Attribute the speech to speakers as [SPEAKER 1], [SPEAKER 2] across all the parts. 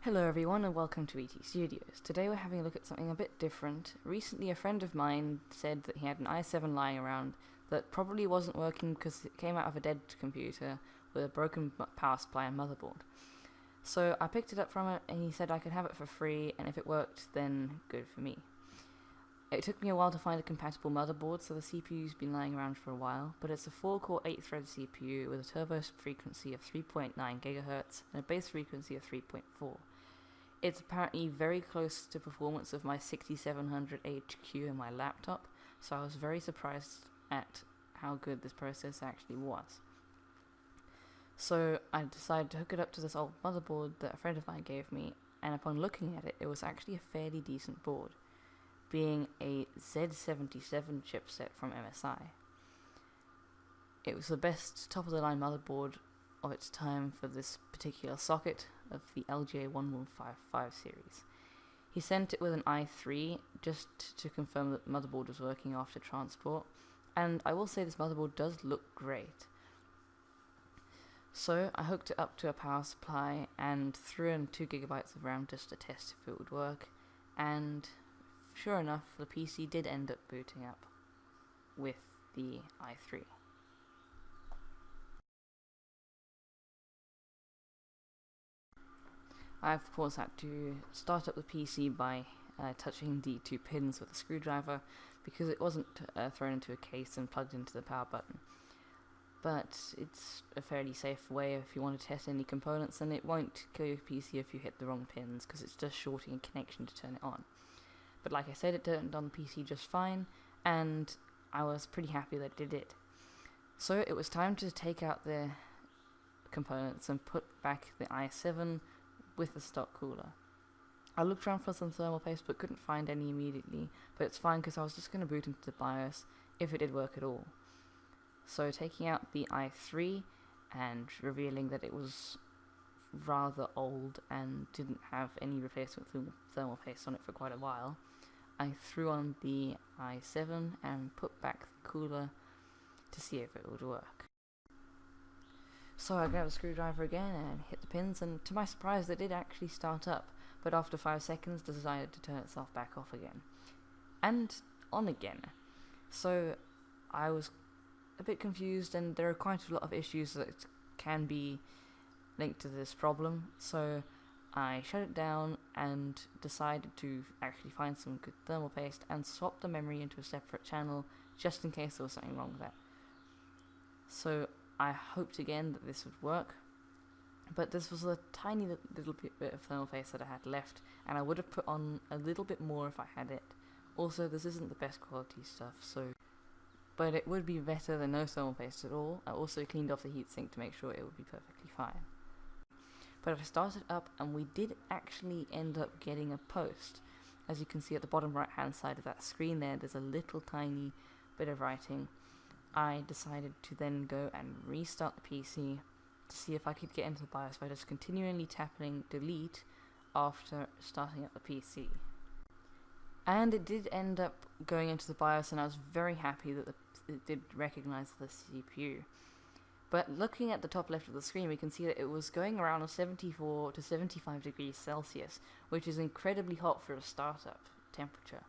[SPEAKER 1] Hello everyone and welcome to ET Studios. Today we're having a look at something a bit different. Recently a friend of mine said that he had an i7 lying around that probably wasn't working because it came out of a dead computer with a broken power supply and motherboard. So I picked it up from it and he said I could have it for free, and if it worked then good for me. It took me a while to find a compatible motherboard, so the CPU's been lying around for a while, but it's a 4-core 8-thread CPU with a turbo frequency of 3.9 GHz and a base frequency of 3.4. It's apparently very close to performance of my 6700 HQ in my laptop, so I was very surprised at how good this processor actually was. So I decided to hook it up to this old motherboard that a friend of mine gave me, and upon looking at it, it was actually a fairly decent board, being a Z77 chipset from MSI. It was the best top-of-the-line motherboard of its time for this particular socket of the LJ1155 series. He sent it with an i3 just to confirm that the motherboard was working after transport, and I will say this motherboard does look great. So I hooked it up to a power supply and threw in 2 GB of RAM just to test if it would work, and sure enough the PC did end up booting up with the i3. I of course had to start up the PC by touching the 2 pins with a screwdriver because it wasn't thrown into a case and plugged into the power button. But it's a fairly safe way if you want to test any components, and it won't kill your PC if you hit the wrong pins because it's just shorting a connection to turn it on. But like I said, it turned on the PC just fine, and I was pretty happy that it did. So it was time to take out the components and put back the i7 with the stock cooler. I looked around for some thermal paste but couldn't find any immediately, but it's fine because I was just going to boot into the BIOS if it did work at all. So taking out the i3 and revealing that it was rather old and didn't have any replacement thermal paste on it for quite a while, I threw on the i7 and put back the cooler to see if it would work. So I grabbed a screwdriver again and hit the pins, and to my surprise it did actually start up, but after 5 seconds decided to turn itself back off again. And on again. So I was a bit confused, and there are quite a lot of issues that can be linked to this problem, so I shut it down and decided to actually find some good thermal paste and swap the memory into a separate channel just in case there was something wrong with that. So I hoped again that this would work, but this was a tiny little bit of thermal paste that I had left, and I would have put on a little bit more if I had it. Also, this isn't the best quality stuff, but it would be better than no thermal paste at all. I also cleaned off the heatsink to make sure it would be perfectly fine. But I started up and we did actually end up getting a post. As you can see at the bottom right hand side of that screen there's a little tiny bit of writing. I decided to then go and restart the PC to see if I could get into the BIOS by just continually tapping delete after starting up the PC. And it did end up going into the BIOS, and I was very happy that it did recognize the CPU. But looking at the top left of the screen, we can see that it was going around a 74 to 75 degrees Celsius, which is incredibly hot for a startup temperature.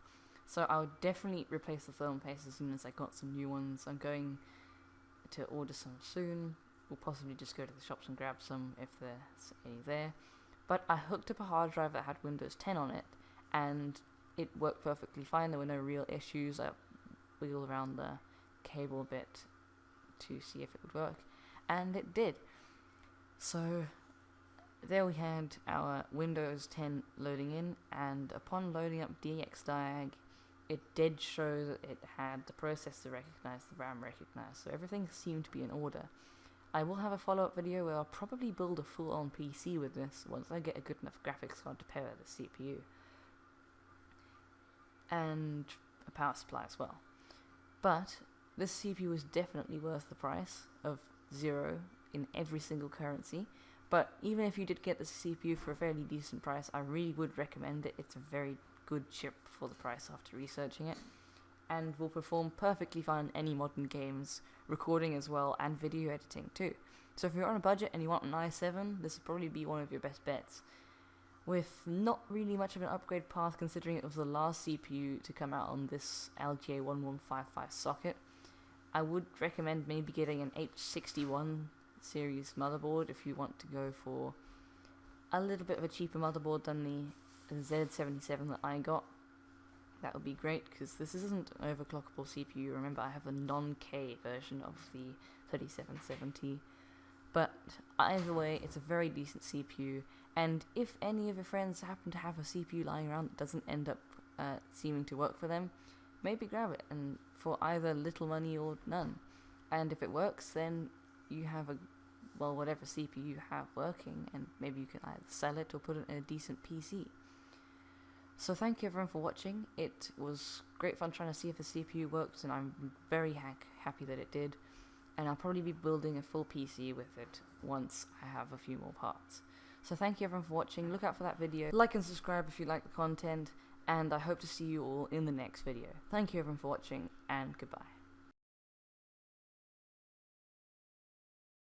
[SPEAKER 1] So I would definitely replace the thermal paste as soon as I got some new ones. I'm going to order some soon. We'll possibly just go to the shops and grab some if there's any there. But I hooked up a hard drive that had Windows 10 on it, and it worked perfectly fine. There were no real issues. I wiggled around the cable a bit to see if it would work, and it did. So there we had our Windows 10 loading in, and upon loading up DXDiag, it did show that it had the processor recognized, the RAM recognized, so everything seemed to be in order. I will have a follow-up video where I'll probably build a full-on PC with this once I get a good enough graphics card to pair the CPU. And a power supply as well. But this CPU is definitely worth the price of 0 in every single currency. But even if you did get the CPU for a fairly decent price, I really would recommend it. It's a very good chip for the price after researching it, and will perform perfectly fine in any modern games, recording as well, and video editing too. So if you're on a budget and you want an i7, this will probably be one of your best bets. with not really much of an upgrade path considering it was the last CPU to come out on this LGA 1155 socket. I would recommend maybe getting an H61 series motherboard if you want to go for a little bit of a cheaper motherboard than the Z77 that I got. That would be great, because this isn't an overclockable CPU. Remember, I have the non-K version of the 3770. But either way, it's a very decent CPU, and if any of your friends happen to have a CPU lying around that doesn't end up seeming to work for them, maybe grab it, and for either little money or none. And if it works, then you have whatever CPU you have working, and maybe you can either sell it or put it in a decent PC. So thank you everyone for watching. It was great fun trying to see if the CPU works, and I'm very happy that it did. And I'll probably be building a full PC with it once I have a few more parts. So thank you everyone for watching. Look out for that video. Like and subscribe if you like the content, and I hope to see you all in the next video. Thank you everyone for watching, and goodbye.